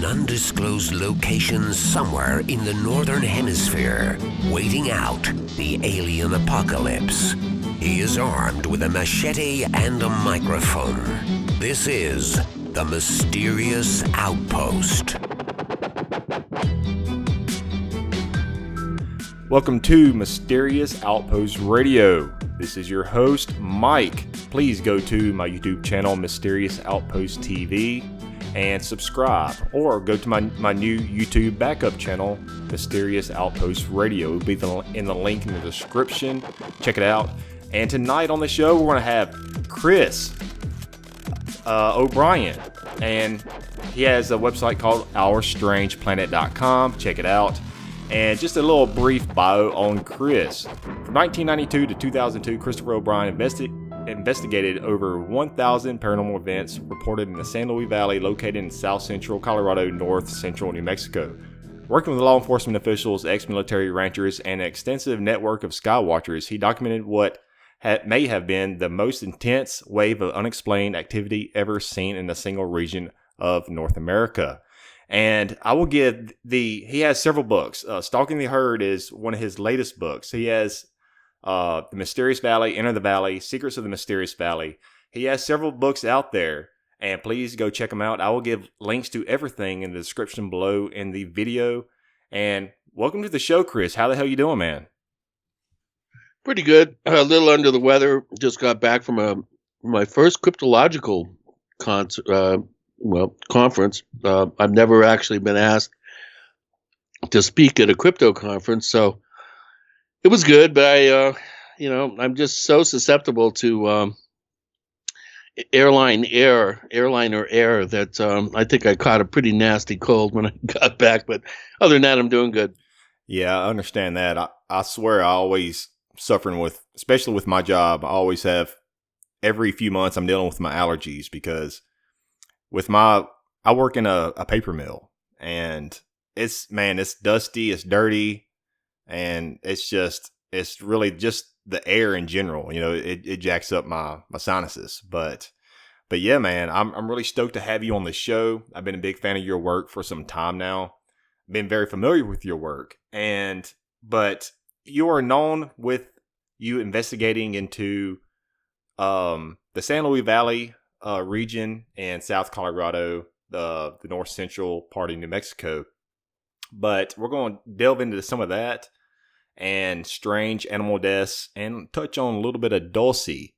undisclosed location somewhere in the northern hemisphere, waiting out the alien apocalypse. He is armed with a machete and a microphone. This is the Mysterious Outpost. Welcome to Mysterious Outpost Radio. This is your host, Mike. Please go to my YouTube channel, Mysterious Outpost TV, and subscribe. Or go to my new YouTube backup channel, Mysterious Outpost Radio. It will be in the link in the description. Check it out. And tonight on the show, we're going to have Chris O'Brien. And he has a website called OurStrangePlanet.com. Check it out. And just a little brief bio on Chris. From 1992 to 2002, Christopher O'Brien investigated over 1,000 paranormal events reported in the San Luis Valley, located in south central Colorado, north central New Mexico. Working with law enforcement officials, ex-military ranchers, and an extensive network of skywatchers, he documented what may have been the most intense wave of unexplained activity ever seen in a single region of North America. And I will give he has several books. Stalking the Herd is one of his latest books. He has The Mysterious Valley, Enter the Valley, Secrets of the Mysterious Valley. He has several books out there, and please go check them out. I will give links to everything in the description below in the video. And welcome to the show, Chris. How the hell you doing, man? Pretty good. A little under the weather. Just got back from my first cryptological conference. I've never actually been asked to speak at a crypto conference, so it was good. But I'm just so susceptible to airliner air that I think I caught a pretty nasty cold when I got back. But other than that, I'm doing good. Yeah, I understand that. I swear, I always suffering with, especially with my job. I always have every few months I'm dealing with my allergies because. I work in a paper mill, and it's dusty, it's dirty, and it's really just the air in general. You know, it jacks up my sinuses. But yeah, man, I'm really stoked to have you on the show. I've been a big fan of your work for some time now. Been very familiar with your work, but you are known with you investigating into the San Luis Valley region in South Colorado, the north central part of New Mexico. But we're going to delve into some of that and strange animal deaths and touch on a little bit of Dulce.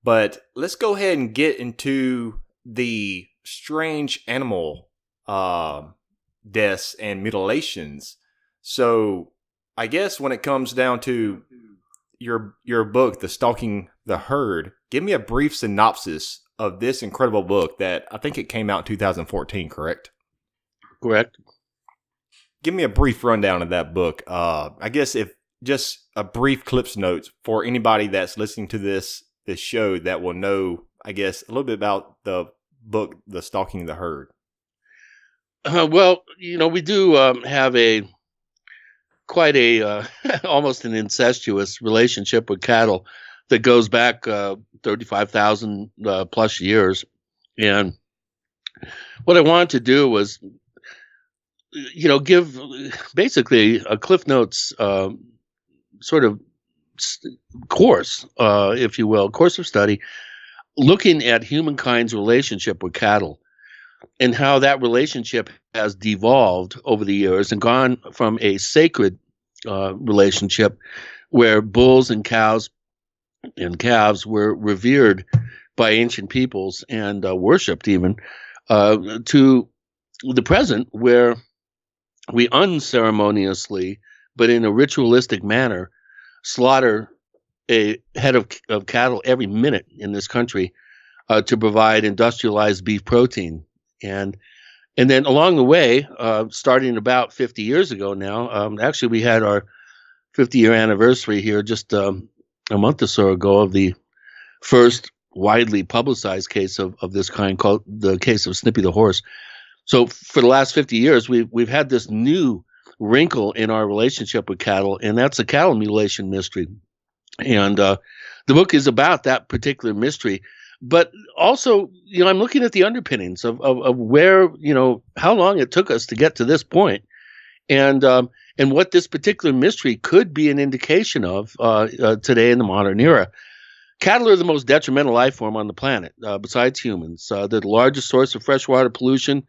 But let's go ahead and get into the strange animal deaths and mutilations. So I guess when it comes down to your book, The Stalking the Herd, give me a brief synopsis of this incredible book that I think it came out in 2014, correct? Correct. Give me a brief rundown of that book. I guess if just a brief Clips Notes for anybody that's listening to this show that will know, I guess, a little bit about the book, The Stalking the Herd. We do have quite a almost an incestuous relationship with cattle that goes back 35,000 plus years. And what I wanted to do was, give basically a Cliff Notes sort of course, if you will, course of study, looking at humankind's relationship with cattle and how that relationship has devolved over the years and gone from a sacred relationship where bulls and cows and calves were revered by ancient peoples and worshipped even, to the present where we unceremoniously, but in a ritualistic manner, slaughter a head of cattle every minute in this country to provide industrialized beef protein. And then along the way, starting about 50 years ago now, actually we had our 50-year anniversary here just a month or so ago of the first widely publicized case of this kind, called the case of Snippy the horse. So for the last 50 years, we've had this new wrinkle in our relationship with cattle, and that's the cattle mutilation mystery. And the book is about that particular mystery. But also, I'm looking at the underpinnings of where, how long it took us to get to this point, and what this particular mystery could be an indication of today in the modern era. Cattle are the most detrimental life form on the planet, besides humans. They're the largest source of freshwater pollution,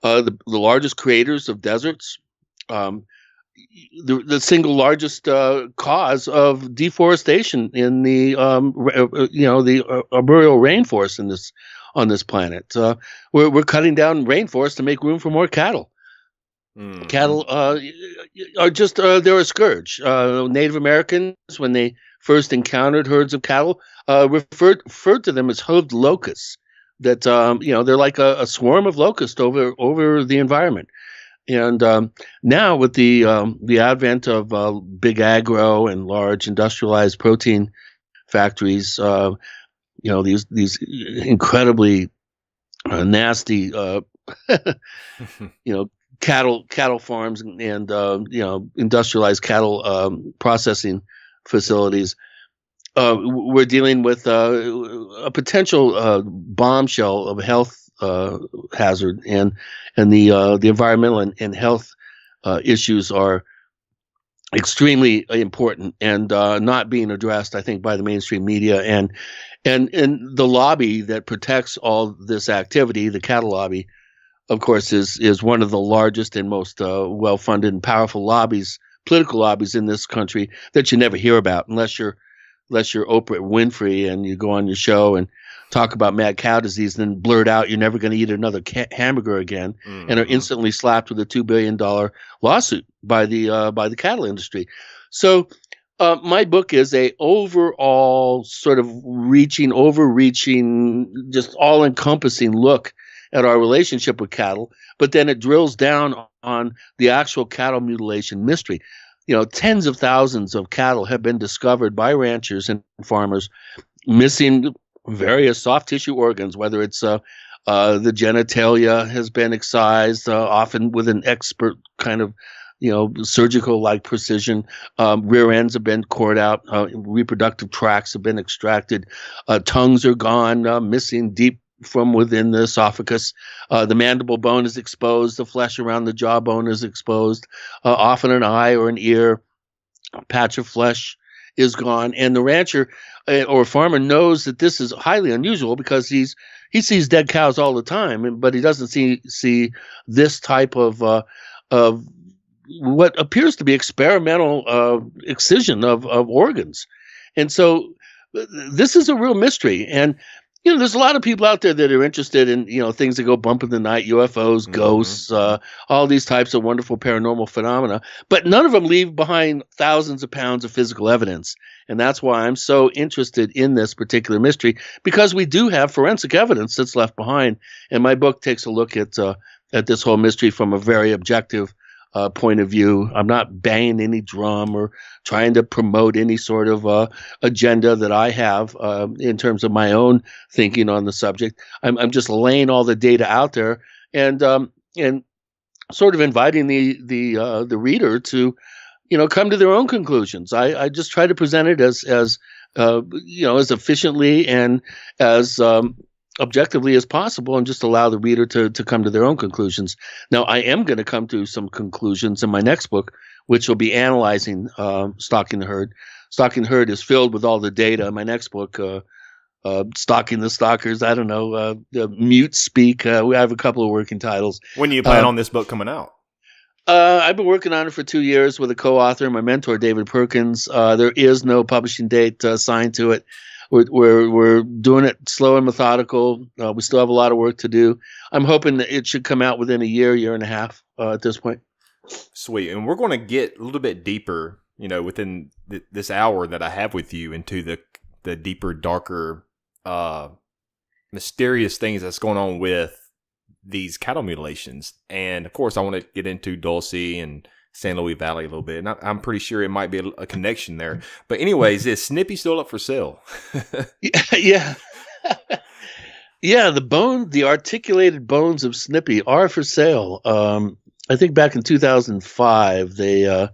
the largest creators of deserts, the single largest cause of deforestation in the arboreal rainforest on this planet. We're cutting down rainforest to make room for more cattle. Mm-hmm. Cattle are just they're a scourge. Native Americans, when they first encountered herds of cattle, referred to them as hooved locusts. That they're like a swarm of locusts over the environment. And now with the advent of big agro and large industrialized protein factories, these incredibly nasty cattle farms and industrialized cattle processing facilities, we're dealing with a potential bombshell of health hazard, and the environmental and health issues are extremely important and not being addressed, I think, by the mainstream media and the lobby that protects all this activity. The cattle lobby, of course, is one of the largest and most well-funded and powerful political lobbies in this country that you never hear about unless you're Oprah Winfrey and you go on your show and talk about mad cow disease and then blurt out you're never going to eat another hamburger again, and are instantly slapped with a $2 billion lawsuit by the cattle industry. So my book is a overall sort of overreaching, just all-encompassing look at our relationship with cattle, but then it drills down on the actual cattle mutilation mystery. Tens of thousands of cattle have been discovered by ranchers and farmers missing various soft tissue organs, whether it's the genitalia has been excised, often with an expert kind of, surgical like precision. Rear ends have been cored out, reproductive tracts have been extracted, tongues are gone, missing deep from within the esophagus. The mandible bone is exposed, the flesh around the jawbone is exposed, often an eye or an ear, a patch of flesh is gone, and the rancher or farmer knows that this is highly unusual because he sees dead cows all the time, but he doesn't see this type of what appears to be experimental excision of organs. And so this is a real mystery. And there's a lot of people out there that are interested in, things that go bump in the night, UFOs, ghosts, all these types of wonderful paranormal phenomena, but none of them leave behind thousands of pounds of physical evidence. And that's why I'm so interested in this particular mystery, because we do have forensic evidence that's left behind. And my book takes a look at this whole mystery from a very objective point of view. I'm not banging any drum or trying to promote any sort of agenda that I have in terms of my own thinking on the subject. I'm just laying all the data out there and sort of inviting the reader to come to their own conclusions. I just try to present it as as efficiently and as objectively as possible, and just allow the reader to come to their own conclusions. Now, I am going to come to some conclusions in my next book, which will be analyzing Stalking the Herd. Stalking the Herd is filled with all the data. My next book, Stalking the Stalkers, I don't know, Mute Speak. We have a couple of working titles. When do you plan on this book coming out? I've been working on it for 2 years with a co-author, my mentor, David Perkins. There is no publishing date assigned to it. We're doing it slow and methodical. We still have a lot of work to do. I'm hoping that it should come out within a year and a half at this point. Sweet. And we're going to get a little bit deeper, within this hour that I have with you, into the deeper, darker, mysterious things that's going on with these cattle mutilations. And of course, I want to get into Dulce and San Luis Valley a little bit. And I'm pretty sure it might be a connection there. But anyways, is Snippy still up for sale? Yeah. Yeah, the articulated bones of Snippy are for sale. I think back in 2005, the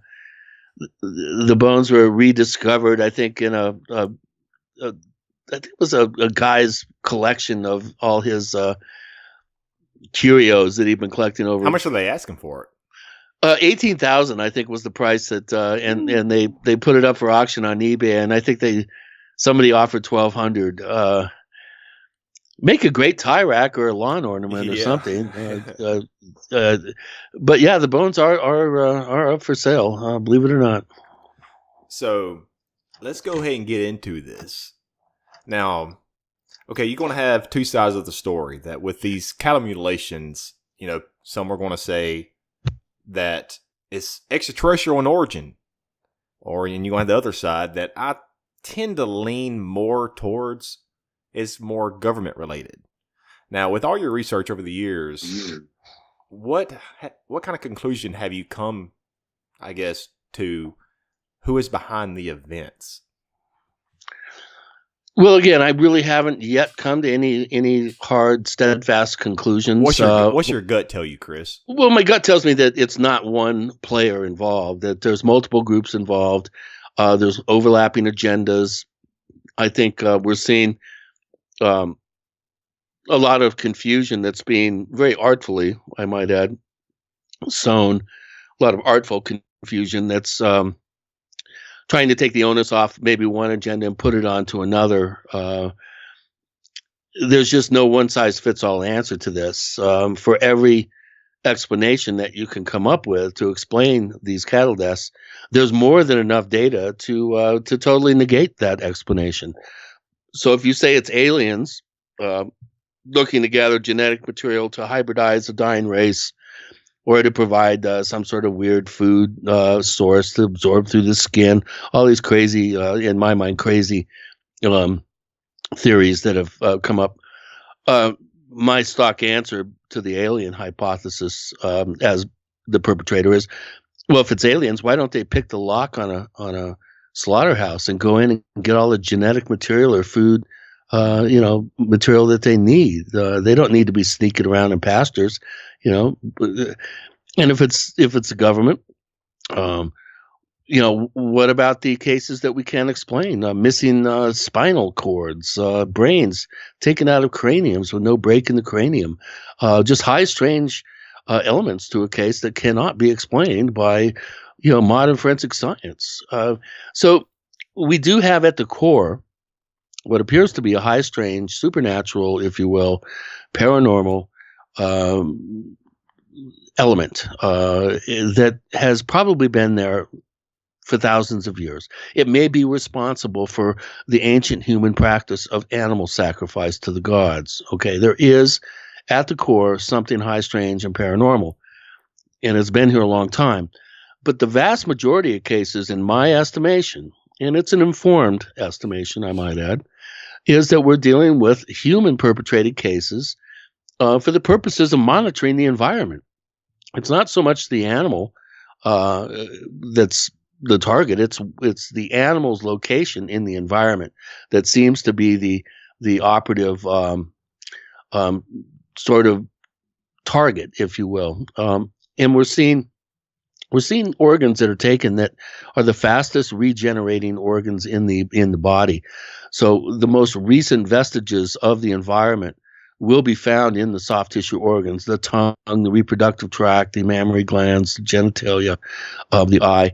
bones were rediscovered, I think, in a a guy's collection of all his curios that he'd been collecting over. How much are they asking for it? 18,000, I think, was the price that, and they put it up for auction on eBay, and I think somebody offered 1,200. Make a great tie rack or a lawn ornament or something. But yeah, the bones are up for sale. Believe it or not. So let's go ahead and get into this now. Okay, you're going to have two sides of the story. That with these cattle mutilations, some are going to say that it's extraterrestrial in origin, and you're going to have the other side that I tend to lean more towards is more government related. Now, with all your research over the years, what kind of conclusion have you come, I guess, to who is behind the events? Well, again, I really haven't yet come to any hard, steadfast conclusions. What's your gut tell you, Chris? Well, my gut tells me that it's not one player involved, that there's multiple groups involved. There's overlapping agendas. I think we're seeing a lot of confusion that's being very artfully, I might add, sown. A lot of artful confusion that's trying to take the onus off maybe one agenda and put it onto another. There's just no one-size-fits-all answer to this. For every explanation that you can come up with to explain these cattle deaths, there's more than enough data to totally negate that explanation. So if you say it's aliens looking to gather genetic material to hybridize a dying race, or to provide some sort of weird food source to absorb through the skin, all these crazy, in my mind, crazy theories that have come up. My stock answer to the alien hypothesis as the perpetrator is, well, if it's aliens, why don't they pick the lock on a slaughterhouse and go in and get all the genetic material or food, material that they need? They don't need to be sneaking around in pastures, And if it's the government, what about the cases that we can't explain? Missing spinal cords, brains taken out of craniums with no break in the cranium, just high strange elements to a case that cannot be explained by modern forensic science. So we do have at the core what appears to be a high strange, supernatural, if you will, paranormal element that has probably been there for thousands of years. It may be responsible for the ancient human practice of animal sacrifice to the gods. Okay, there is at the core something high strange and paranormal, and it's been here a long time. But the vast majority of cases, in my estimation, and it's an informed estimation, I might add, is that we're dealing with human perpetrated cases for the purposes of monitoring the environment. It's not so much the animal that's the target. It's the animal's location in the environment that seems to be the operative sort of target, if you will. And we're seeing organs that are taken that are the fastest regenerating organs in the body. So the most recent vestiges of the environment will be found in the soft tissue organs, the tongue, the reproductive tract, the mammary glands, the genitalia of the eye.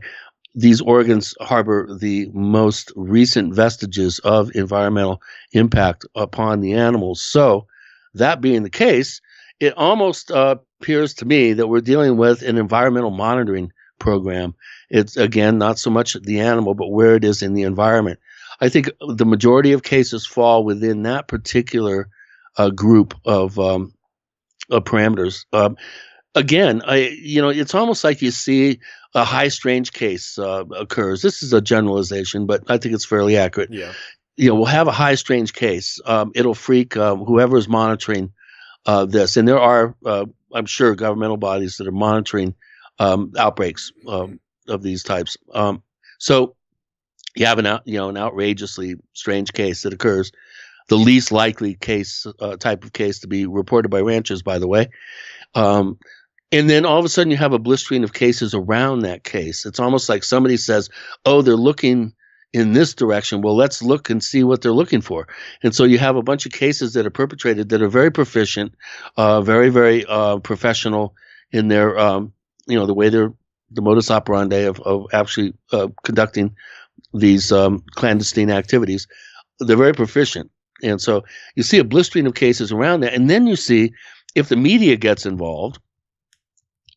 These organs harbor the most recent vestiges of environmental impact upon the animals. So that being the case, it almost appears to me that we're dealing with an environmental monitoring program. It's, again, not so much the animal, but where it is in the environment. I think the majority of cases fall within that particular group of parameters. Again, it's almost like you see a high strange case occurs. This is a generalization, but I think it's fairly accurate. Yeah. We'll have a high strange case. It'll freak whoever is monitoring this. And there are, I'm sure, governmental bodies that are monitoring outbreaks of these types. So you have an outrageously strange case that occurs. The least likely case, type of case to be reported by ranchers, by the way. And then all of a sudden you have a blistering of cases around that case. It's almost like somebody says, oh, they're looking in this direction. Well, let's look and see what they're looking for. And so you have a bunch of cases that are perpetrated that are very proficient, very, very professional in their, the way the modus operandi of actually conducting these clandestine activities. They're very proficient. And so you see a blistering of cases around that. And then you see if the media gets involved,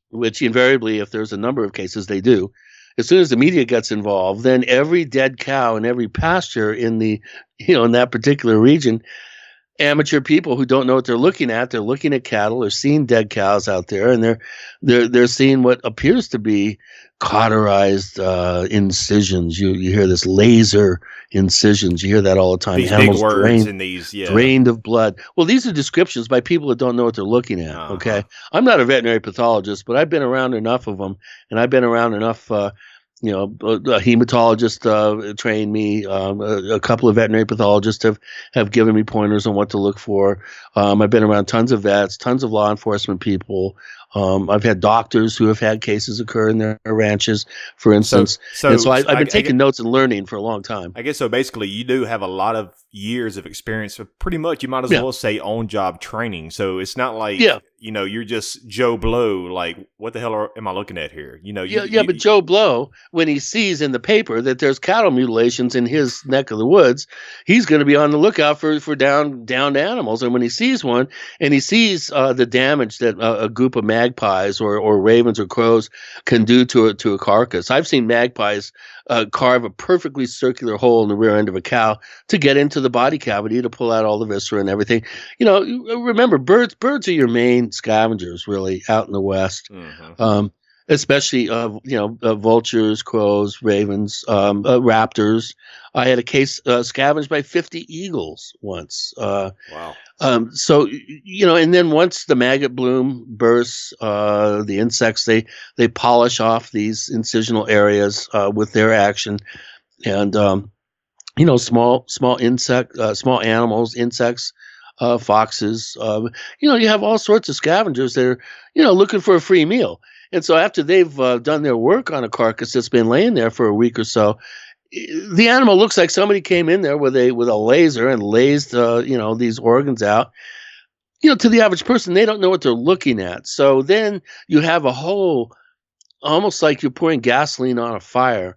which invariably, if there's a number of cases, they do. As soon as the media gets involved, then every dead cow in every pasture in in that particular region, amateur people who don't know what they're looking at cattle or seeing dead cows out there, and they're seeing what appears to be cauterized incisions. You hear this laser incisions. You hear that all the time. These Animals big words drained, in these, drained of blood. Well, these are descriptions by people that don't know what they're looking at. Uh-huh. Okay, I'm not a veterinary pathologist, but I've been around enough of them, and I've been around enough. A hematologist trained me. A couple of veterinary pathologists have given me pointers on what to look for. I've been around tons of vets, tons of law enforcement people. I've had doctors who have had cases occur in their ranches, for instance. So I've been taking notes and learning for a long time. I guess so. Basically, you do have a lot of years of experience. So pretty much, you might as well say on-job training. So it's not like you're just Joe Blow. Like, what the hell am I looking at here? But Joe Blow, when he sees in the paper that there's cattle mutilations in his neck of the woods, he's going to be on the lookout for downed animals. And when he sees one, and he sees the damage that a group of magpies or ravens or crows can do to a carcass. I've seen magpies carve a perfectly circular hole in the rear end of a cow to get into the body cavity to pull out all the viscera and everything. Remember, birds are your main scavengers, really, out in the West. Mm-hmm. Especially vultures, crows, ravens, raptors. I had a case scavenged by 50 eagles once. Wow. So and then once the maggot bloom bursts, the insects they polish off these incisional areas with their action, and small animals, insects. Foxes, you have all sorts of scavengers that are, looking for a free meal. And so after they've done their work on a carcass that's been laying there for a week or so, the animal looks like somebody came in there with a laser and lased, these organs out. To the average person, they don't know what they're looking at. So then you have a whole, almost like you're pouring gasoline on a fire.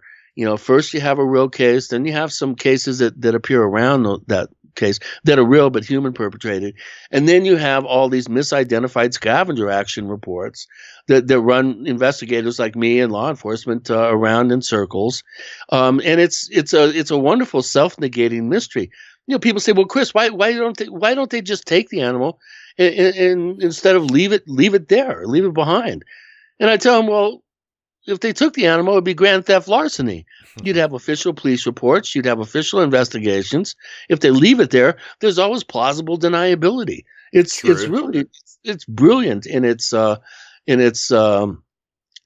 First you have a real case, then you have some cases that appear around that case that are real but human perpetrated, and then you have all these misidentified scavenger action reports that run investigators like me and law enforcement around in circles, and it's a wonderful self-negating mystery. People say, well, Chris, why don't they just take the animal and instead of leave it there, leave it behind? And I tell them, well, if they took the animal, it would be grand theft larceny. You'd have official police reports. You'd have official investigations. If they leave it there, there's always plausible deniability. It's really brilliant in its the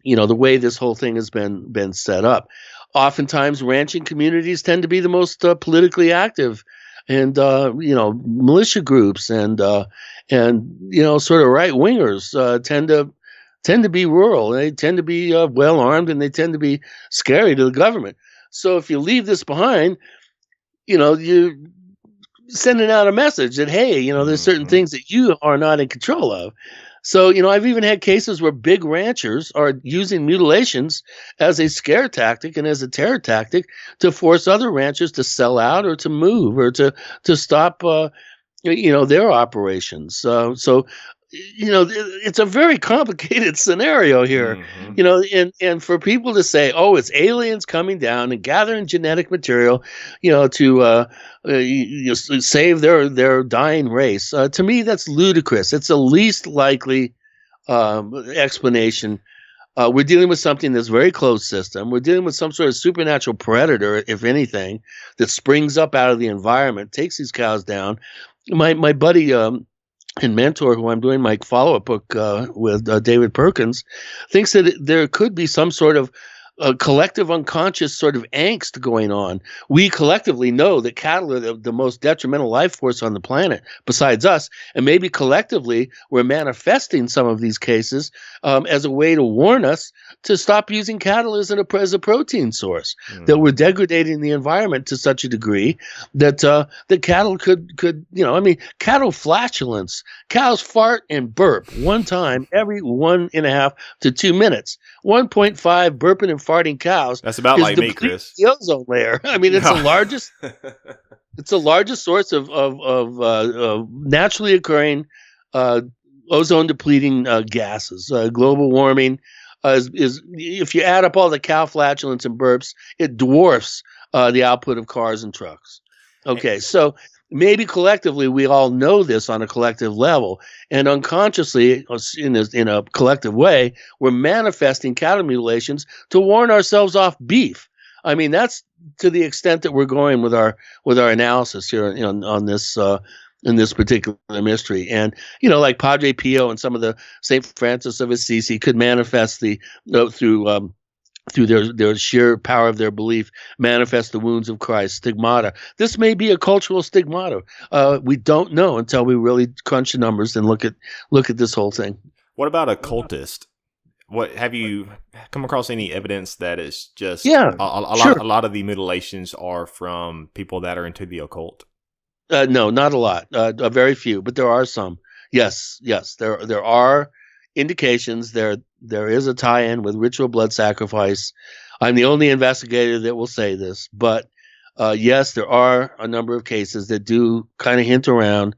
way this whole thing has been set up. Oftentimes, ranching communities tend to be the most politically active, and militia groups and sort of right wingers tend to be rural. They tend to be well armed, and they tend to be scary to the government. So if you leave this behind, you're sending out a message that, hey, there's certain things that you are not in control of. So, I've even had cases where big ranchers are using mutilations as a scare tactic and as a terror tactic to force other ranchers to sell out or to move or to stop, their operations. So it's a very complicated scenario here, and for people to say, oh, it's aliens coming down and gathering genetic material, to save their dying race. To me, that's ludicrous. It's the least likely explanation. We're dealing with something that's very closed system. We're dealing with some sort of supernatural predator, if anything, that springs up out of the environment, takes these cows down. My buddy, and mentor, who I'm doing my follow-up book with, David Perkins, thinks that there could be some sort of a collective unconscious sort of angst going on. We collectively know that cattle are the most detrimental life force on the planet besides us, and maybe collectively we're manifesting some of these cases as a way to warn us to stop using cattle as a protein source. That we're degrading the environment to such a degree that that cattle could cattle flatulence. Cows fart and burp one time every 1.5 to 2 minutes. 1.5 burping and farting cows. That's about like me, Chris. The ozone layer. I mean, it's the largest. It's the largest source of naturally occurring ozone depleting gases. Global warming is if you add up all the cow flatulence and burps, it dwarfs the output of cars and trucks. Okay, so maybe collectively we all know this on a collective level, and unconsciously in a collective way, we're manifesting cattle mutilations to warn ourselves off beef. I mean, that's to the extent that we're going with our analysis here on this in this particular mystery. And like Padre Pio and some of the Saint Francis of Assisi could manifest through their sheer power of their belief, manifest the wounds of Christ, stigmata. This may be a cultural stigmata. We don't know until we really crunch the numbers and look at this whole thing. What about a cultist? What have you come across any evidence that it's just sure. a lot of the mutilations are from people that are into the occult? No, not a lot. Very few, but there are some. Yes, there are indications. There is a tie-in with ritual blood sacrifice. I'm the only investigator that will say this, but yes, there are a number of cases that do kind of hint around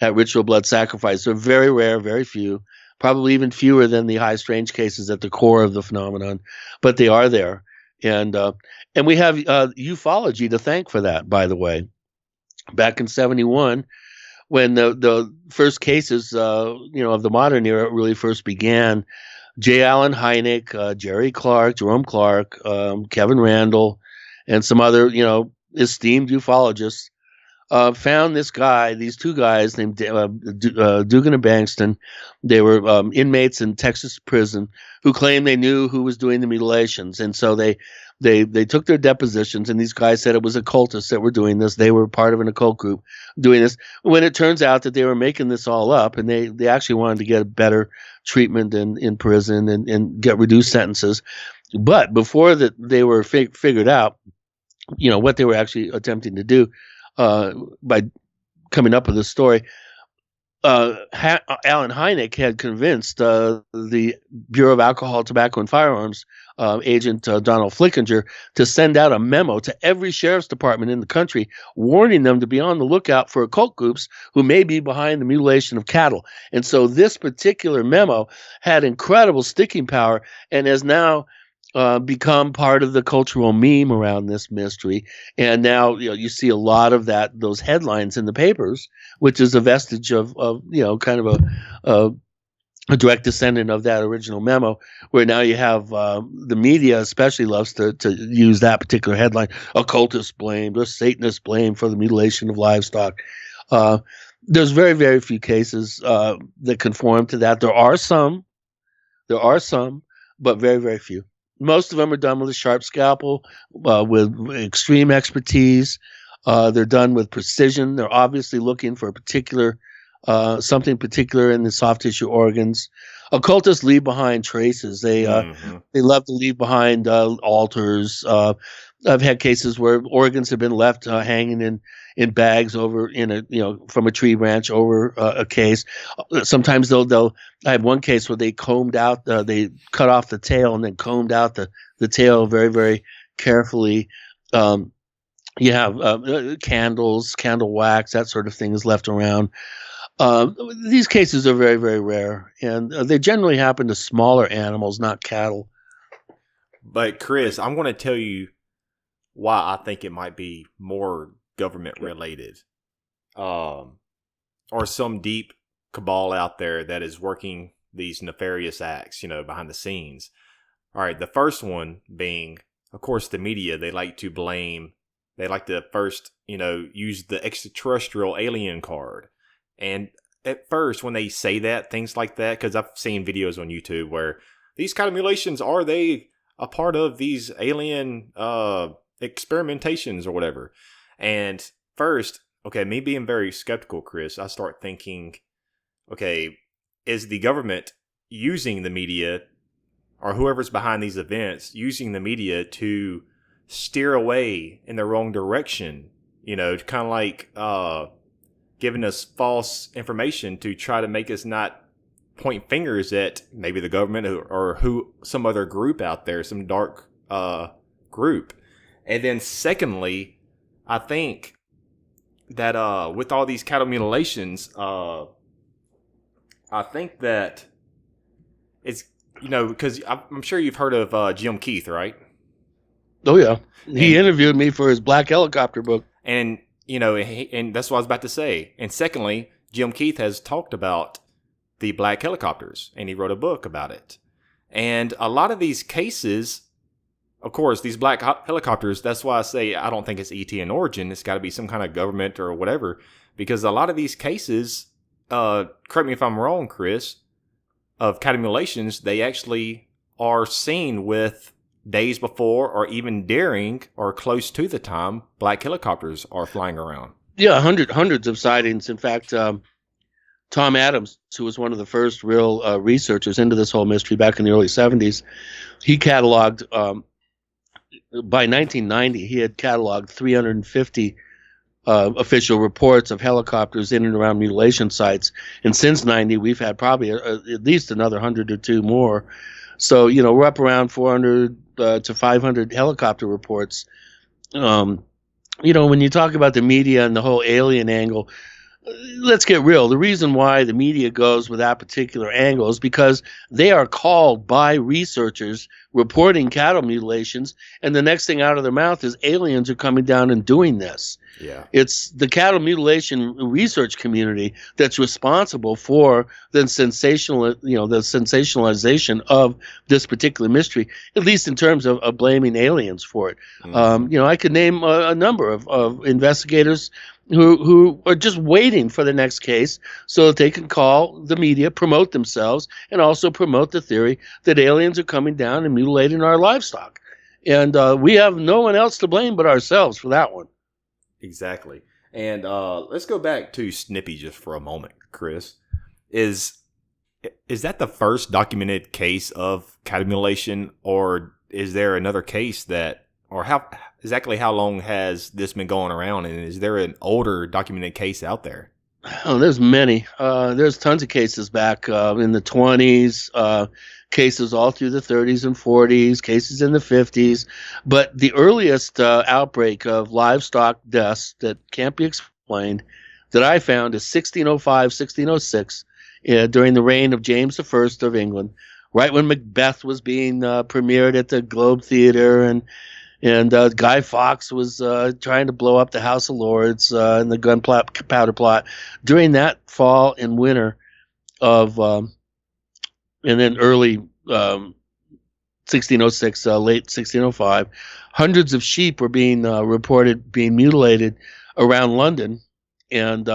at ritual blood sacrifice. They're very rare, very few, probably even fewer than the high strange cases at the core of the phenomenon, but they are there. And we have ufology to thank for that, by the way. Back in 1971, when the first cases, of the modern era really first began, J. Allen Hynek, Jerry Clark, Jerome Clark, Kevin Randall, and some other, esteemed ufologists found these two guys named Dugan and Bankston. They were inmates in Texas prison who claimed they knew who was doing the mutilations, and so they took their depositions, and these guys said it was occultists that were doing this. They were part of an occult group doing this. When it turns out that they were making this all up, and they actually wanted to get better treatment in prison and get reduced sentences. But before that, they were figured out, what they were actually attempting to do by coming up with this story. Allen Hynek had convinced the Bureau of Alcohol, Tobacco, and Firearms agent Donald Flickinger to send out a memo to every sheriff's department in the country warning them to be on the lookout for occult groups who may be behind the mutilation of cattle. And so this particular memo had incredible sticking power and has now become part of the cultural meme around this mystery. And now you see a lot of those headlines in the papers, which is a vestige of kind of a direct descendant of that original memo, where now you have the media especially loves to use that particular headline: occultists blamed or Satanists blamed for the mutilation of livestock. There's very, very few cases that conform to that. There are some, but very, very few. Most of them are done with a sharp scalpel, with extreme expertise. They're done with precision. They're obviously looking for a particular something particular in the soft tissue organs. Occultists leave behind traces. They love to leave behind altars. I've had cases where organs have been left hanging in bags over from a tree branch over a case. Sometimes they'll. I have one case where they combed out. They cut off the tail and then combed out the tail very, very carefully. You have candles, candle wax, that sort of thing is left around. These cases are very, very rare, and they generally happen to smaller animals, not cattle. But Chris, I'm going to tell you why I think it might be more government related, or some deep cabal out there that is working these nefarious acts, behind the scenes. All right, the first one being, of course, the media. They like to first, use the extraterrestrial alien card. And at first, when they say things like that, because I've seen videos on YouTube where these kind of mutilations, are they a part of these alien experimentations or whatever. And first, okay, me being very skeptical, Chris, I start thinking, okay, is the government using the media or whoever's behind these events using the media to steer away in the wrong direction? You know, kind of like giving us false information to try to make us not point fingers at maybe the government or who some other group out there, some dark group. And then secondly, I think that with all these cattle mutilations, I think that it's, you know, because I'm sure you've heard of Jim Keith, right? Oh yeah, he interviewed me for his Black Helicopter book. And, you know, and that's what I was about to say. And secondly, Jim Keith has talked about the black helicopters, and he wrote a book about it. And a lot of these cases, of course, these black helicopters, that's why I say I don't think it's ET in origin. It's got to be some kind of government or whatever, because a lot of these cases, correct me if I'm wrong, Chris, of cattle mutilations, they actually are seen with days before or even during or close to the time black helicopters are flying around. Yeah, hundreds of sightings. In fact, Tom Adams, who was one of the first real researchers into this whole mystery back in the early 70s, he cataloged, by 1990, he had cataloged 350 official reports of helicopters in and around mutilation sites. And since 90, we've had probably at least another 100 or two more. So, you know, we're up around 400 to 500 helicopter reports. You know, when you talk about the media and the whole alien angle, let's get real. The reason why the media goes with that particular angle is because they are called by researchers reporting cattle mutilations, and the next thing out of their mouth is aliens are coming down and doing this. Yeah. It's the cattle mutilation research community that's responsible for the sensationalization of this particular mystery, at least in terms of blaming aliens for it. Mm-hmm. You know, I could name a number of investigators who are just waiting for the next case so that they can call the media, promote themselves, and also promote the theory that aliens are coming down and mutilating our livestock. And we have no one else to blame but ourselves for that one. Exactly. And let's go back to Snippy just for a moment, Chris. Is that the first documented case of cattle mutilation, or is there another case that, or how long has this been going around, and is there an older documented case out there? Oh, there's many. There's tons of cases back in the 20s, cases all through the 30s and 40s, cases in the 50s. But the earliest outbreak of livestock deaths that can't be explained that I found is 1605, 1606, during the reign of James I of England, right when Macbeth was being premiered at the Globe Theatre, and Guy Fawkes was trying to blow up the House of Lords and the gunpowder plot. During that fall and winter of, and then early 1606, late 1605, hundreds of sheep were being reported being mutilated around London. And,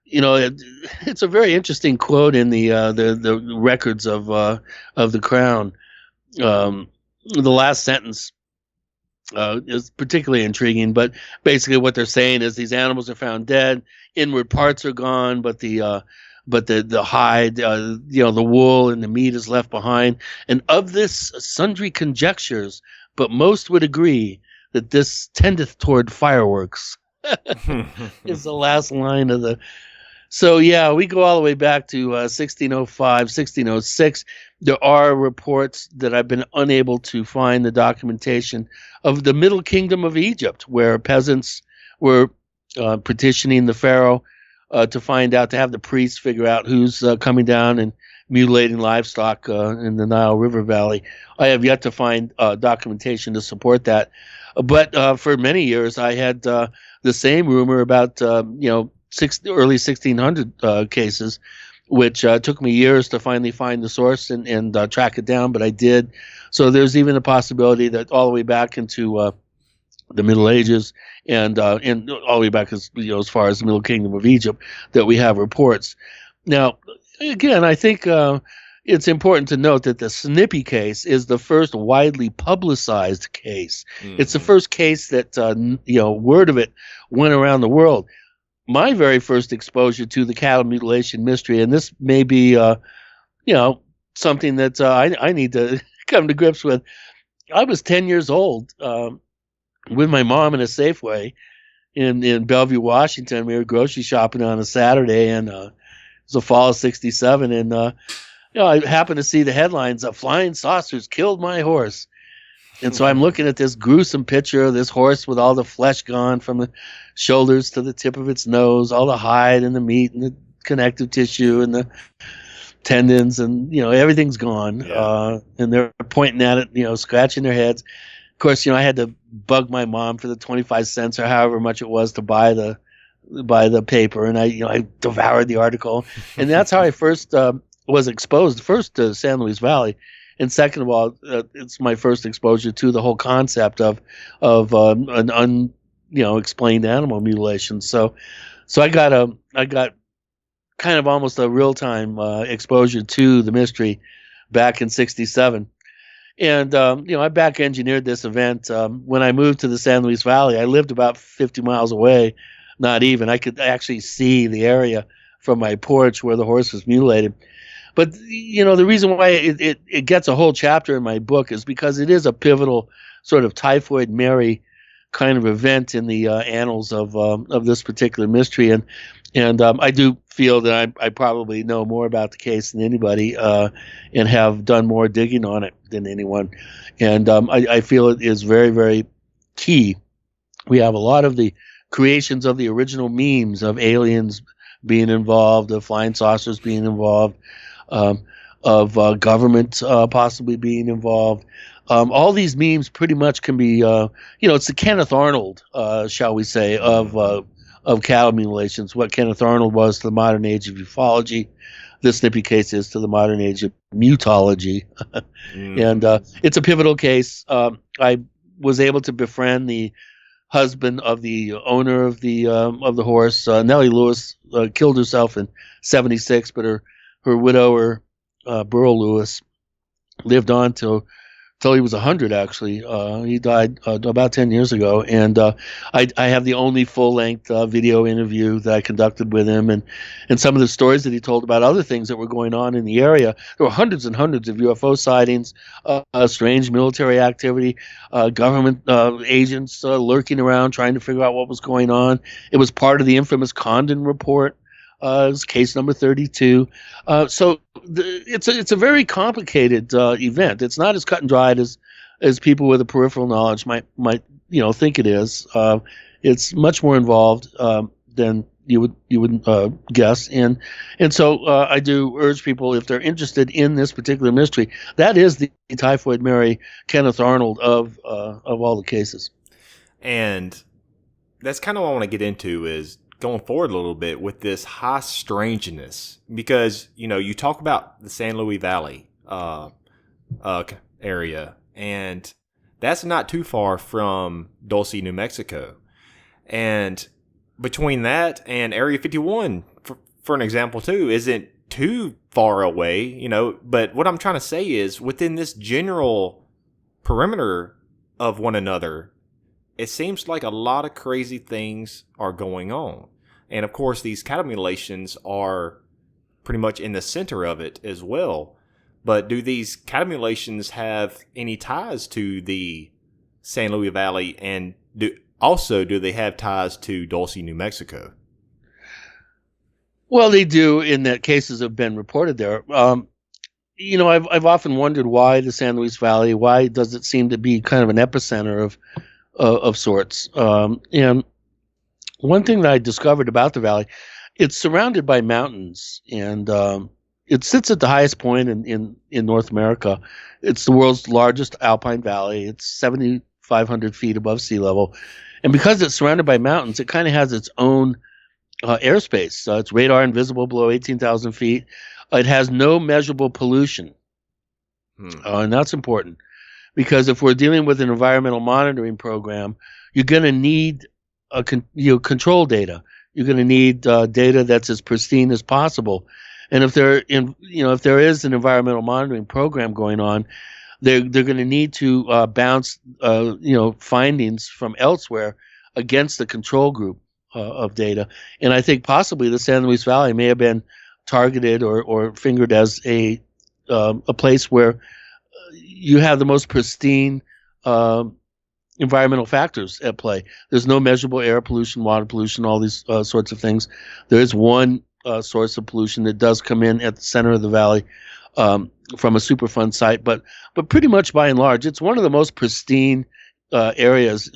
you know, it's a very interesting quote in the records of the Crown. The last sentence is particularly intriguing, but basically what they're saying is these animals are found dead, inward parts are gone, but the hide, the wool and the meat is left behind. And of this, sundry conjectures, but most would agree that this tendeth toward fireworks. Is the last line of the. So yeah, we go all the way back to 1605, 1606. There are reports that I've been unable to find the documentation of the Middle Kingdom of Egypt, where peasants were petitioning the pharaoh to find out, to have the priests figure out who's coming down and mutilating livestock in the Nile River Valley. I have yet to find documentation to support that. But for many years, I had the same rumor about, early 1600 cases, which took me years to finally find the source and track it down, but I did. So there's even a possibility that all the way back into the Middle Ages and all the way back as far as the Middle Kingdom of Egypt that we have reports. Now, again, I think it's important to note that the Snippy case is the first widely publicized case. It's the first case that word of it went around the world. My very first exposure to the cattle mutilation mystery, and this may be something that I need to come to grips with. I was 10 years old with my mom in a Safeway in Bellevue, Washington. We were grocery shopping on a Saturday, and it was the fall of '67, and I happened to see the headlines: "Flying saucers killed my horse." And so I'm looking at this gruesome picture of this horse with all the flesh gone from the shoulders to the tip of its nose, all the hide and the meat and the connective tissue and the tendons, and everything's gone. Yeah. And they're pointing at it, scratching their heads. Of course, I had to bug my mom for the 25 cents or however much it was to buy the paper, and I devoured the article, and that's how I first was exposed first to San Luis Valley. And second of all, it's my first exposure to the whole concept of an explained animal mutilation. So I got kind of almost a real time exposure to the mystery back in '67. And I back engineered this event. When I moved to the San Luis Valley, I lived about 50 miles away. Not even. I could actually see the area from my porch where the horse was mutilated. But, the reason why it gets a whole chapter in my book is because it is a pivotal sort of Typhoid Mary kind of event in the annals of this particular mystery. And I do feel that I probably know more about the case than anybody and have done more digging on it than anyone. And I feel it is very, very key. We have a lot of the creations of the original memes of aliens being involved, of flying saucers being involved, of government possibly being involved. All these memes pretty much can be, it's the Kenneth Arnold, shall we say, of cattle mutilations. What Kenneth Arnold was to the modern age of ufology, this Snippy case is to the modern age of mutology. And it's a pivotal case. I was able to befriend the husband of the owner of the horse. Nellie Lewis killed herself in '76, but her widower, Burl Lewis, lived on till he was 100, actually. He died about 10 years ago. And I have the only full-length video interview that I conducted with him, and some of the stories that he told about other things that were going on in the area. There were hundreds and hundreds of UFO sightings, strange military activity, government agents lurking around trying to figure out what was going on. It was part of the infamous Condon Report. It was case number 32. So it's a very complicated event. It's not as cut and dried as people with a peripheral knowledge might think it is. It's much more involved than you would guess. And so I do urge people, if they're interested in this particular mystery, that is the Typhoid Mary Kenneth Arnold of all the cases. And that's kind of what I want to get into is going forward a little bit with this high strangeness, because you talk about the San Luis Valley area, and that's not too far from Dulce, New Mexico, and between that and Area 51, for an example too, isn't too far away, but what I'm trying to say is within this general perimeter of one another, it seems like a lot of crazy things are going on. And of course, these cattle mutilations are pretty much in the center of it as well. But do these cattle mutilations have any ties to the San Luis Valley? And do they have ties to Dulce, New Mexico? Well, they do, in that cases have been reported there. I've often wondered why the San Luis Valley, why does it seem to be kind of an epicenter of sorts? And one thing that I discovered about the valley, it's surrounded by mountains, and it sits at the highest point in North America. It's the world's largest alpine valley. It's 7,500 feet above sea level. And because it's surrounded by mountains, it kind of has its own airspace. It's radar invisible below 18,000 feet. It has no measurable pollution. And that's important, because if we're dealing with an environmental monitoring program, you're going to need control data. You're going to need data that's as pristine as possible. And if there is an environmental monitoring program going on, they're going to need to bounce findings from elsewhere against the control group of data. And I think possibly the San Luis Valley may have been targeted or fingered as a place where you have the most pristine environmental factors at play. There's no measurable air pollution, water pollution, all these sorts of things. There is one source of pollution that does come in at the center of the valley from a Superfund site, but pretty much by and large, it's one of the most pristine areas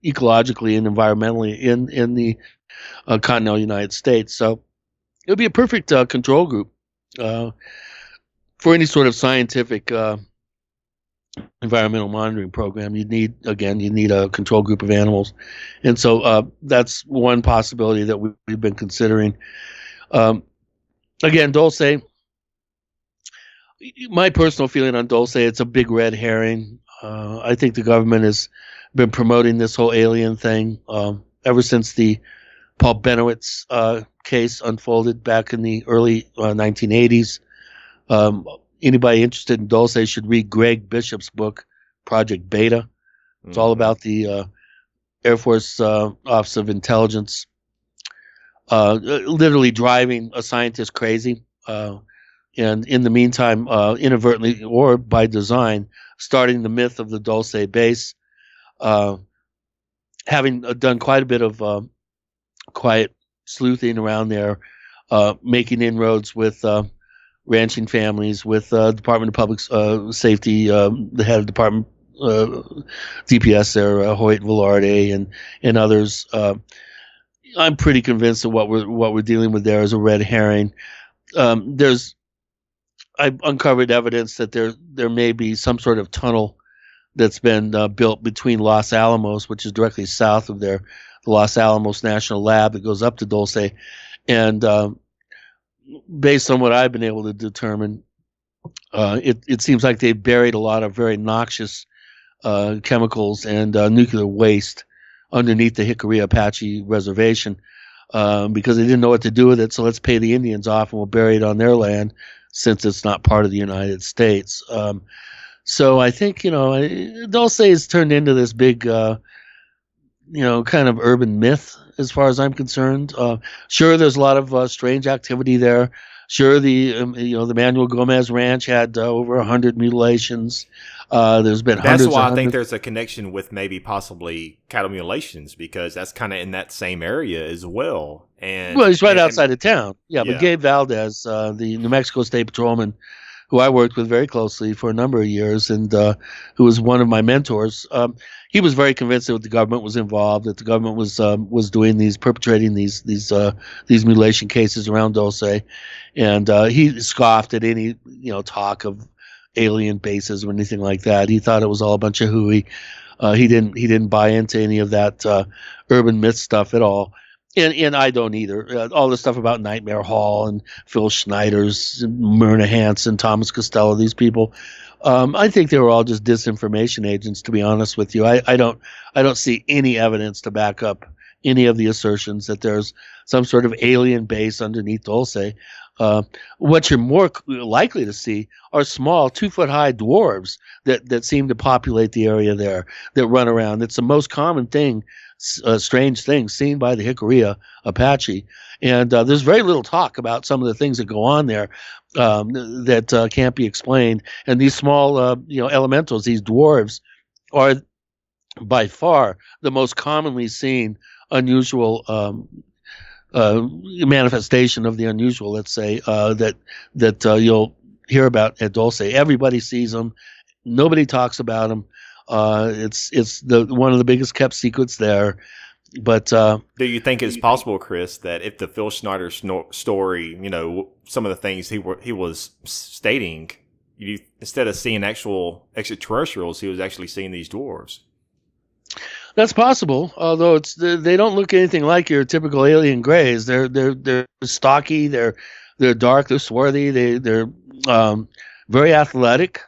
ecologically and environmentally in the continental United States. So it would be a perfect control group for any sort of scientific environmental monitoring program. You need a control group of animals, and so that's one possibility that we've been considering. Again, Dulce. My personal feeling on Dulce, it's a big red herring. I think the government has been promoting this whole alien thing ever since the Paul Benowitz case unfolded back in the early 1980s. Anybody interested in Dulce should read Greg Bishop's book, Project Beta. It's all about the Air Force Office of Intelligence literally driving a scientist crazy. And in the meantime, inadvertently or by design, starting the myth of the Dulce base, having done quite a bit of quiet sleuthing around there, making inroads with ranching families, with Department of Public Safety, the head of Department DPS there, Hoyt Velarde, and others. I'm pretty convinced that what we're dealing with there is a red herring. I've uncovered evidence that there may be some sort of tunnel that's been built between Los Alamos, which is directly south of there, the Los Alamos National Lab that goes up to Dulce. And based on what I've been able to determine, it seems like they've buried a lot of very noxious chemicals and nuclear waste underneath the Jicarilla Apache Reservation because they didn't know what to do with it. So let's pay the Indians off and we'll bury it on their land, since it's not part of the United States. So I think, Dulce has turned into this big, kind of urban myth as far as I'm concerned. Sure, there's a lot of strange activity there. Sure, the Manuel Gomez Ranch had over 100 mutilations. There's been hundreds. That's why I think there's a connection with maybe possibly cattle mutilations, because that's kind of in that same area as well. And he's right outside of town. Yeah, but Gabe Valdez, the New Mexico State Patrolman, who I worked with very closely for a number of years, and who was one of my mentors, he was very convinced that the government was involved, that the government was perpetrating these mutilation cases around Dulce, and he scoffed at any talk of alien bases or anything like that. He thought it was all a bunch of hooey. He didn't buy into any of that urban myth stuff at all. And I don't either. All the stuff about Nightmare Hall and Phil Schneider's, Myrna Hansen, Thomas Costello, these people, I think they were all just disinformation agents, to be honest with you. I don't see any evidence to back up any of the assertions that there's some sort of alien base underneath Dulce. What you're more likely to see are small 2-foot-high dwarves that seem to populate the area there, that run around. It's the most common thing, strange thing seen by the Jicarilla Apache. And there's very little talk about some of the things that go on there that can't be explained. And these small elementals, these dwarves, are by far the most commonly seen unusual manifestation of the unusual, let's say, that you'll hear about at Dulce. Everybody sees them. Nobody talks about them. It's one of the biggest kept secrets there. But do you think it's possible, Chris, that if the Phil Schneider story, some of the things he was stating, instead of seeing actual extraterrestrials, he was actually seeing these dwarves? That's possible, although they don't look anything like your typical alien greys. They're stocky, they're dark, they're swarthy, they're very athletic.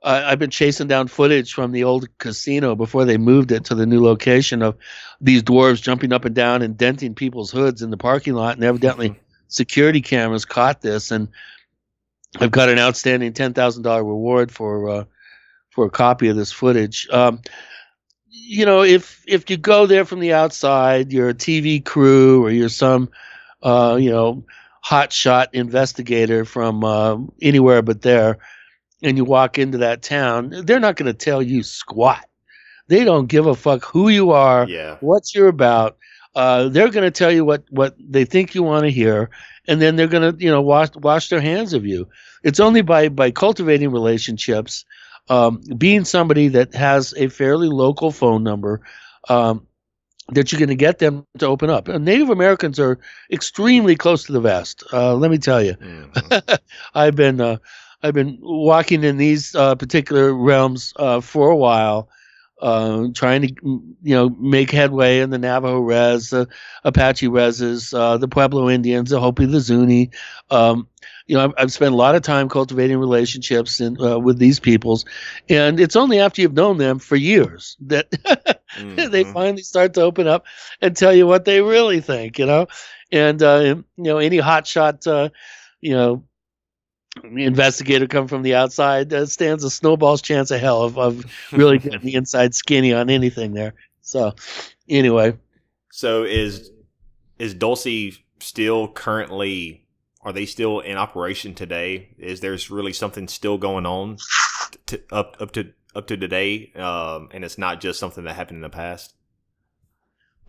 I've been chasing down footage from the old casino before they moved it to the new location of these dwarves jumping up and down and denting people's hoods in the parking lot, and evidently security cameras caught this, and I've got an outstanding $10,000 reward for a copy of this footage. If you go there from the outside, you're a TV crew or you're some hotshot investigator from anywhere but there, and you walk into that town, they're not going to tell you squat. They don't give a fuck who you are, what you're about. They're going to tell you what they think you want to hear, and then they're going to wash their hands of you. It's only by cultivating relationships, being somebody that has a fairly local phone number, that you're going to get them to open up. And Native Americans are extremely close to the vest. Let me tell you, I've been walking in these particular realms for a while, trying to make headway in the Navajo res, Apache reses, the Pueblo Indians, the Hopi, the Zuni. I've spent a lot of time cultivating relationships with these peoples, and it's only after you've known them for years that they finally start to open up and tell you what they really think. And any hotshot, investigator come from the outside stands a snowball's chance of hell of really getting the inside skinny on anything there. So, anyway, so is Dulce still currently? Are they still in operation today? Is there's really something still going on up to today, and it's not just something that happened in the past?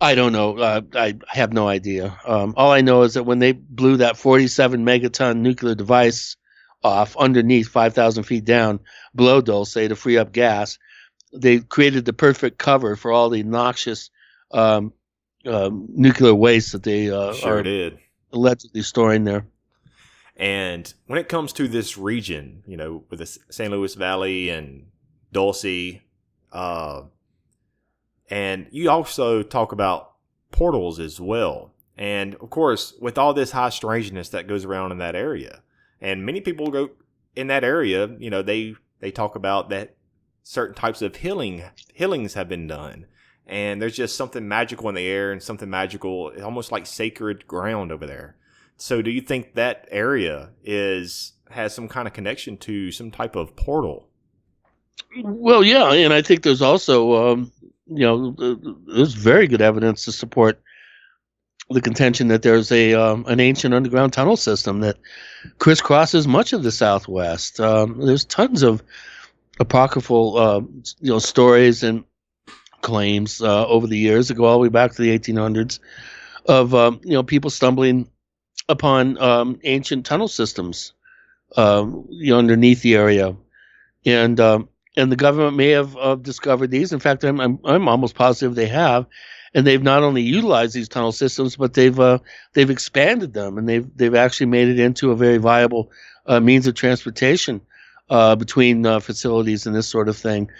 I don't know. I have no idea. All I know is that when they blew that 47 megaton nuclear device off underneath 5,000 feet down below Dulce to free up gas, they created the perfect cover for all the noxious nuclear waste that they are allegedly storing there. And when it comes to this region, with the St. Louis Valley and Dulce, and you also talk about portals as well. And of course, with all this high strangeness that goes around in that area, and many people go in that area, they talk about that certain types of healings have been done. And there's just something magical in the air and something magical, almost like sacred ground over there. So do you think that area has some kind of connection to some type of portal? Well, yeah, and I think there's also, there's very good evidence to support the contention that there's an ancient underground tunnel system that crisscrosses much of the Southwest. There's tons of apocryphal, stories and claims over the years that go all the way back to the 1800s of people stumbling upon ancient tunnel systems underneath the area, and the government may have discovered these. In fact, I'm almost positive they have, and they've not only utilized these tunnel systems, but they've expanded them, and they've actually made it into a very viable means of transportation between facilities and this sort of thing.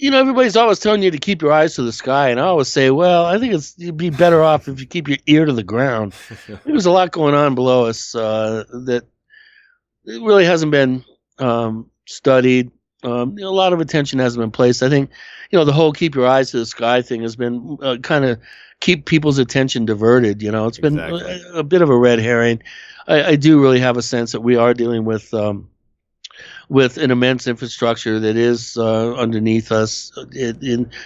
Everybody's always telling you to keep your eyes to the sky, and I always say, well, I think you'd be better off if you keep your ear to the ground. There's a lot going on below us that it really hasn't been studied. A lot of attention hasn't been placed. I think, the whole keep your eyes to the sky thing has been kind of keep people's attention diverted. It's been a bit of a red herring. I do really have a sense that we are dealing with an immense infrastructure that is underneath us,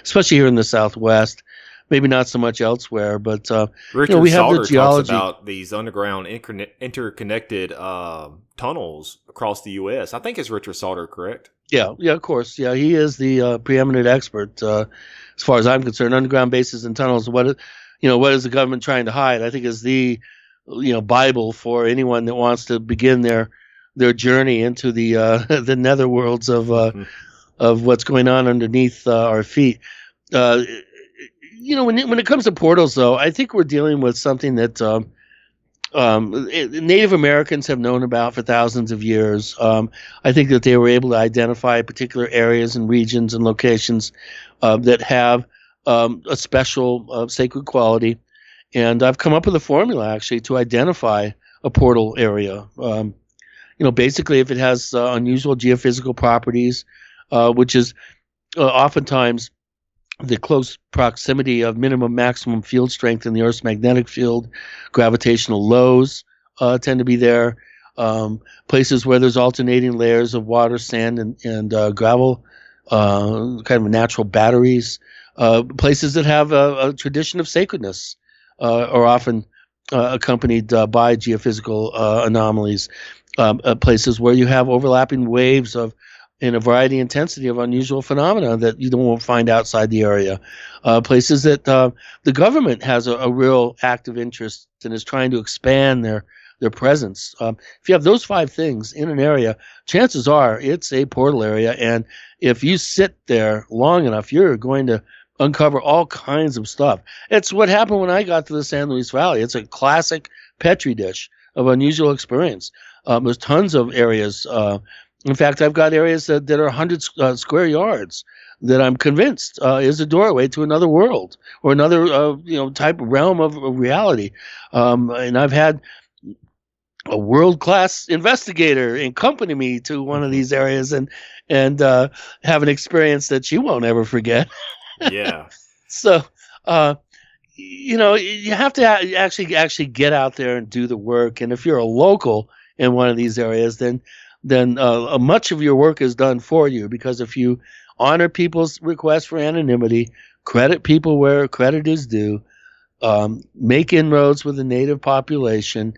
especially here in the Southwest. Maybe not so much elsewhere, but Richard we have Sauter the geology. talks about these underground interconnected tunnels across the U.S. I think it's Richard Sauter, correct? Yeah, of course. Yeah, he is the preeminent expert as far as I'm concerned. Underground bases and tunnels. What is the government trying to hide? I think is the Bible for anyone that wants to begin their journey into the the netherworlds of what's going on underneath our feet. When it comes to portals, though, I think we're dealing with something that Native Americans have known about for thousands of years. I think that they were able to identify particular areas and regions and locations that have a special sacred quality. And I've come up with a formula, actually, to identify a portal area. Basically, if it has unusual geophysical properties, which is oftentimes the close proximity of minimum maximum field strength in the Earth's magnetic field. Gravitational lows tend to be there. Places where there's alternating layers of water, sand, and gravel, kind of natural batteries. Places that have a tradition of sacredness are often accompanied by geophysical anomalies. Places where you have overlapping waves of in a variety and intensity of unusual phenomena that you won't find outside the area. Places that the government has a real active interest and is trying to expand their presence. If you have those 5 things in an area, chances are it's a portal area. And if you sit there long enough, you're going to uncover all kinds of stuff. It's what happened when I got to the San Luis Valley. It's a classic Petri dish of unusual experience. There's tons of areas. In fact, I've got areas that are 100 square yards that I'm convinced is a doorway to another world or another type of realm of reality. And I've had a world-class investigator accompany me to one of these areas and have an experience that she won't ever forget. Yeah. So, you have to actually get out there and do the work. And if you're a local in one of these areas, then much of your work is done for you, because if you honor people's requests for anonymity, credit people where credit is due, make inroads with the native population,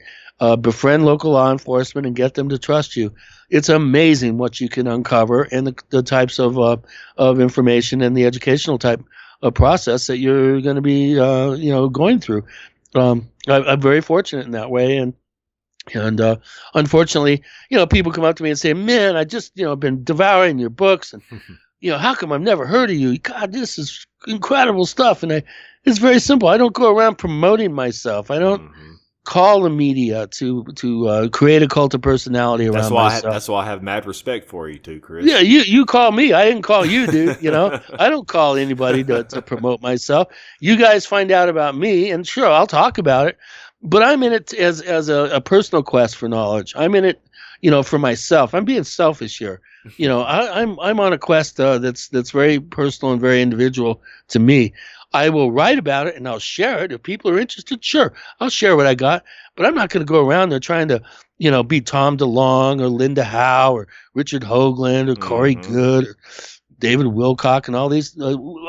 befriend local law enforcement and get them to trust you, it's amazing what you can uncover and the types of information and the educational type of process that you're going to be going through. I'm very fortunate in that way, and unfortunately, people come up to me and say, "Man, I just been devouring your books, and how come I've never heard of you? God, this is incredible stuff." And it's very simple. I don't go around promoting myself. I don't call the media to create a cult of personality around myself. That's why I have mad respect for you too, Chris. Yeah, you call me. I didn't call you, dude. I don't call anybody to promote myself. You guys find out about me, and sure, I'll talk about it. But I'm in it as a personal quest for knowledge. I'm in it, for myself. I'm being selfish here. I'm on a quest that's very personal and very individual to me. I will write about it and I'll share it. If people are interested, sure, I'll share what I got. But I'm not going to go around there trying to, be Tom DeLonge or Linda Howe or Richard Hoagland or Corey Good or David Wilcock and all these.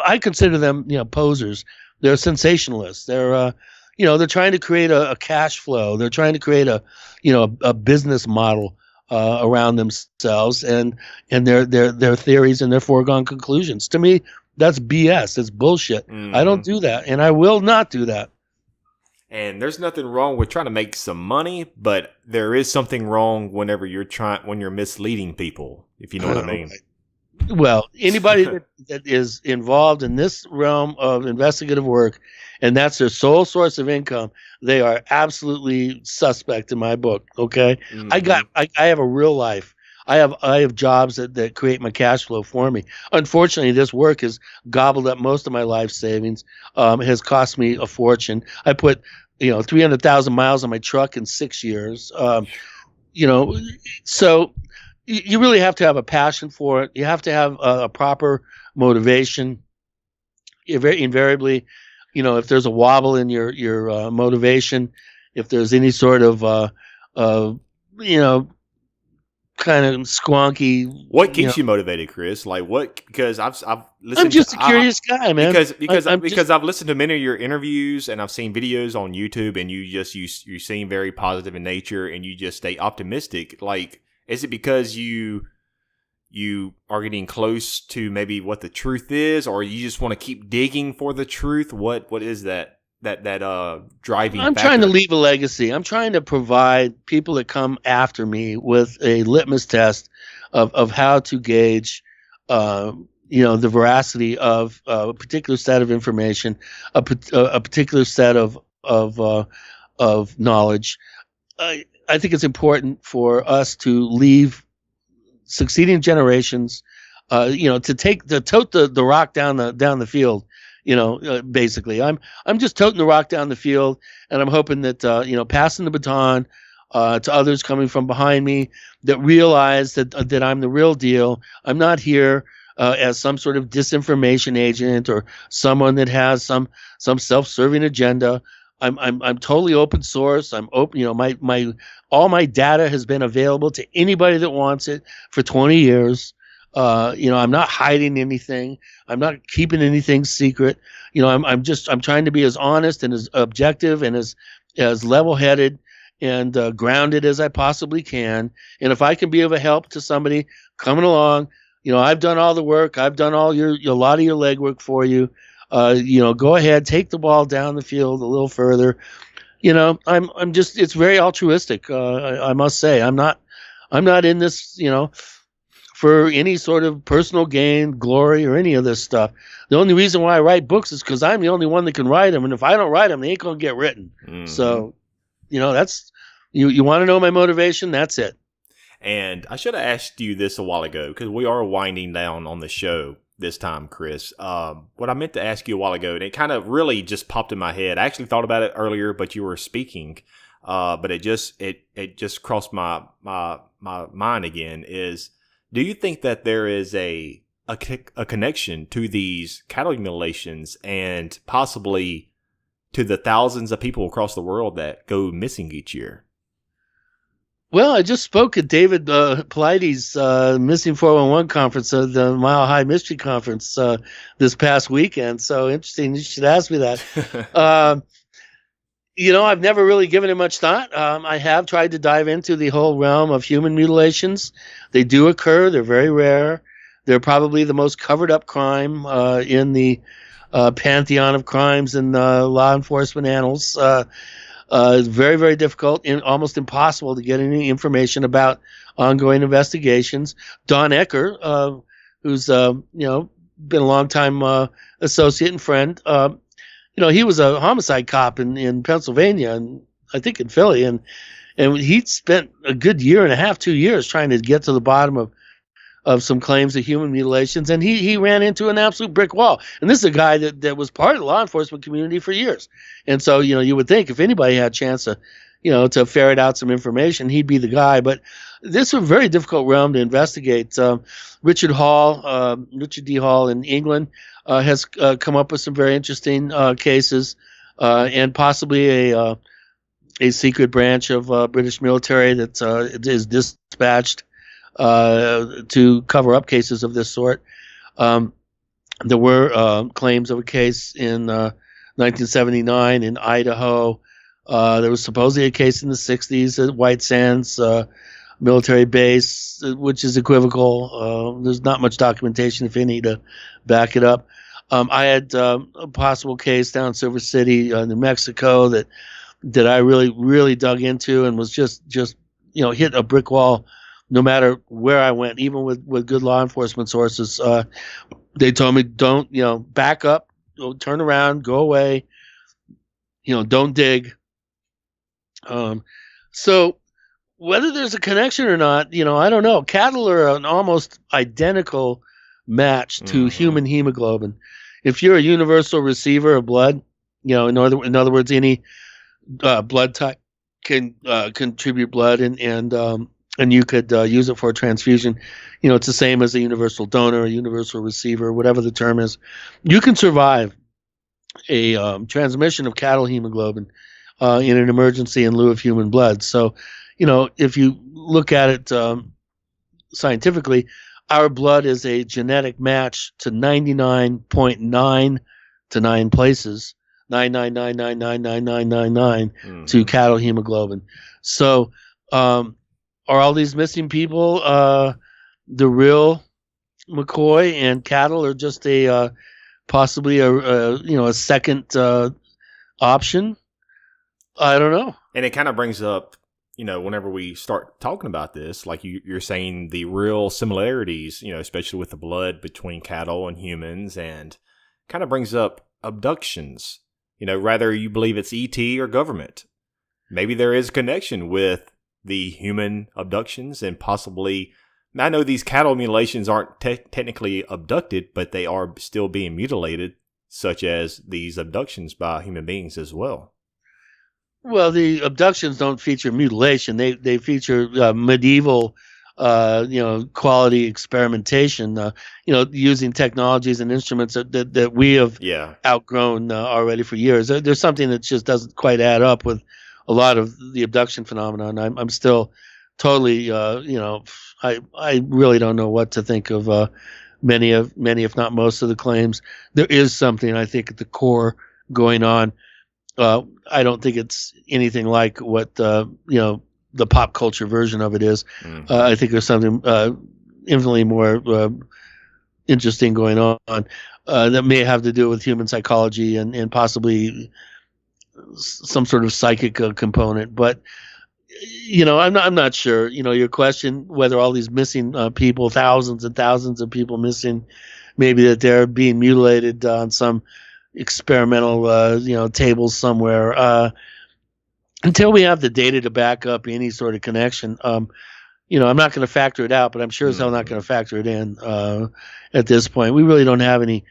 I consider them, posers. They're sensationalists. They're they're trying to create a cash flow. They're trying to create a business model around themselves and their theories and their foregone conclusions. To me, that's BS. It's bullshit. I don't do that, and I will not do that. And there's nothing wrong with trying to make some money, but there is something wrong when you're misleading people, if you know what I mean. Well, anybody that is involved in this realm of investigative work, and that's their sole source of income, they are absolutely suspect in my book. Okay, I have a real life. I have jobs that create my cash flow for me. Unfortunately, this work has gobbled up most of my life savings. It has cost me a fortune. I put 300,000 miles on my truck in 6 years. So you really have to have a passion for it. You have to have a proper motivation. Invariably, if there's a wobble in your motivation, if there's any sort of kind of squonky. What keeps you motivated, Chris? Like what? Because I've listened. I'm just a curious guy, man. Because I've listened to many of your interviews and I've seen videos on YouTube, and you seem very positive in nature, and you just stay optimistic. Like, is it because you are getting close to maybe what the truth is, or you just want to keep digging for the truth? What is that driving I'm factor? Trying to leave a legacy. I'm trying to provide people that come after me with a litmus test of how to gauge the veracity of a particular set of information, a particular set of knowledge. I think it's important for us to leave succeeding generations to tote the rock down the field. Basically, I'm just toting the rock down the field, and I'm hoping that passing the baton to others coming from behind me that realize that I'm the real deal. I'm not here as some sort of disinformation agent or someone that has some self-serving agenda. I'm totally open source. I'm open. My all my data has been available to anybody that wants it for 20 years. I'm not hiding anything. I'm not keeping anything secret. I'm trying to be as honest and as objective and as level-headed and grounded as I possibly can. And if I can be of a help to somebody coming along, I've done all the work. I've done a lot of your legwork for you. Go ahead, take the ball down the field a little further. I'm just, it's very altruistic. I must say, I'm not in this, for any sort of personal gain, glory, or any of this stuff. The only reason why I write books is because I'm the only one that can write them. And if I don't write them, they ain't going to get written. Mm-hmm. So, that's, you want to know my motivation? That's it. And I should have asked you this a while ago because we are winding down on the show this time, Chris. What I meant to ask you a while ago, and it kind of really just popped in my head. I actually thought about it earlier, but you were speaking. But it just crossed my mind again is, do you think that there is a connection to these cattle mutilations and possibly to the thousands of people across the world that go missing each year? Well, I just spoke at David Paulides' Missing 411 conference, the Mile High Mystery Conference this past weekend. So interesting. You should ask me that. I've never really given it much thought. I have tried to dive into the whole realm of human mutilations. They do occur. They're very rare. They're probably the most covered up crime in the pantheon of crimes in law enforcement annals. It's very, very difficult and almost impossible to get any information about ongoing investigations. Don Ecker, who's been a long time associate and friend, he was a homicide cop in Pennsylvania and I think in Philly, and he spent a good year and a half, 2 years trying to get to the bottom of some claims of human mutilations, and he ran into an absolute brick wall. And this is a guy that was part of the law enforcement community for years. And so, you would think if anybody had a chance to ferret out some information, he'd be the guy. But this is a very difficult realm to investigate. Richard D. Hall in England has come up with some very interesting cases, and possibly a secret branch of British military that is dispatched to cover up cases of this sort. There were claims of a case in 1979 in Idaho. There was supposedly a case in the 60s at White Sands military base, which is equivocal. There's not much documentation, if any, to back it up. I had a possible case down in Silver City, New Mexico, that I really, really dug into and was just hit a brick wall. No matter where I went, even with good law enforcement sources, they told me, don't, back up, turn around, go away, don't dig. So whether there's a connection or not, I don't know. Cattle are an almost identical match to human hemoglobin. If you're a universal receiver of blood, in other words, any blood type can contribute blood and you could use it for a transfusion. It's the same as a universal donor, a universal receiver, whatever the term is. You can survive a transmission of cattle hemoglobin in an emergency in lieu of human blood. So, if you look at it scientifically, our blood is a genetic match to 99.9 to 9 places, 999999999 to cattle hemoglobin. So, are all these missing people the real McCoy, and cattle are just a possibly a second option? I don't know. And it kind of brings up, whenever we start talking about this, like you're saying, the real similarities, especially with the blood between cattle and humans, and kind of brings up abductions. Whether you believe it's ET or government, maybe there is a connection with the human abductions, and possibly, I know these cattle mutilations aren't technically abducted, but they are still being mutilated, such as these abductions by human beings as well. Well, the abductions don't feature mutilation. They feature medieval quality experimentation, using technologies and instruments that we have outgrown already for years. There's something that just doesn't quite add up with a lot of the abduction phenomenon. I'm still totally, I really don't know what to think of many, if not most of the claims. There is something, I think, at the core going on. I don't think it's anything like what, the pop culture version of it is. Mm-hmm. I think there's something infinitely more interesting going on that may have to do with human psychology and possibly some sort of psychic component. But I'm not sure. Your question whether all these missing people, thousands and thousands of people missing, maybe that they're being mutilated on some experimental tables somewhere. Until we have the data to back up any sort of connection, I'm not going to factor it out, but I'm sure as hell not going to factor it in at this point. We really don't have any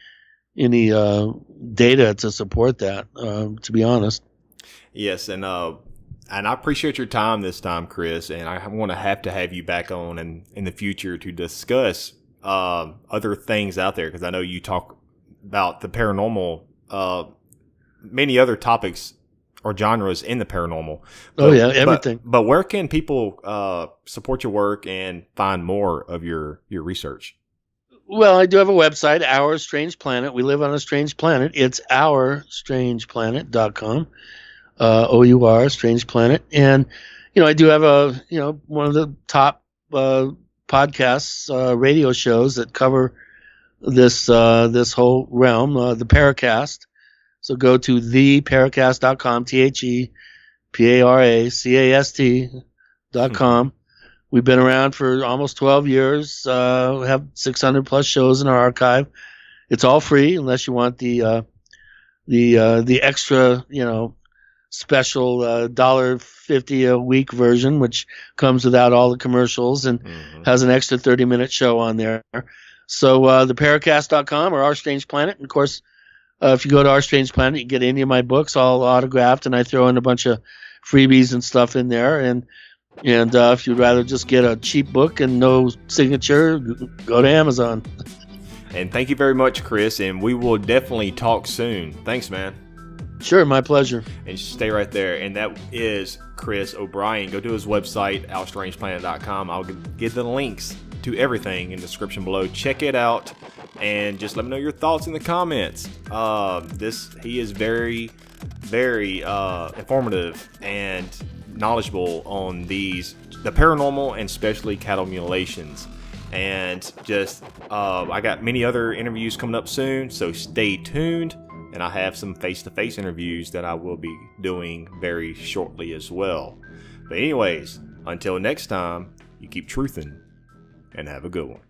data to support that, to be honest. Yes, and I appreciate your time this time, Chris, and I want to have you back on in the future to discuss other things out there, because I know you talk about the paranormal, many other topics or genres in the paranormal. Everything. But where can people support your work and find more of your research? Well, I do have a website, Our Strange Planet. We live on a strange planet. It's ourstrangeplanet.com. OUR, Strange Planet. And, I do have one of the top podcasts, radio shows that cover this whole realm, the Paracast. So go to theparacast.com, theparacast.com. We've been around for almost 12 years. We have 600 plus shows in our archive. It's all free unless you want the extra, special $1.50 a week version, which comes without all the commercials and has an extra 30-minute show on there. So theparacast.com or Our Strange Planet. And of course, if you go to Our Strange Planet, you get any of my books all autographed, and I throw in a bunch of freebies and stuff in there. And if you'd rather just get a cheap book and no signature, go to Amazon. And thank you very much, Chris, and we will definitely talk soon. Thanks, man. Sure, my pleasure. And stay right there. And that is Chris O'Brien. Go to his website, OurStrangePlanet.com. I'll get the links to everything in the description below. Check it out and just let me know your thoughts in the comments. He is very, very informative and knowledgeable on the paranormal and especially cattle mutilations. And just I got many other interviews coming up soon, so stay tuned. And I have some face-to-face interviews that I will be doing very shortly as well. But anyways, until next time, you keep truthing and have a good one.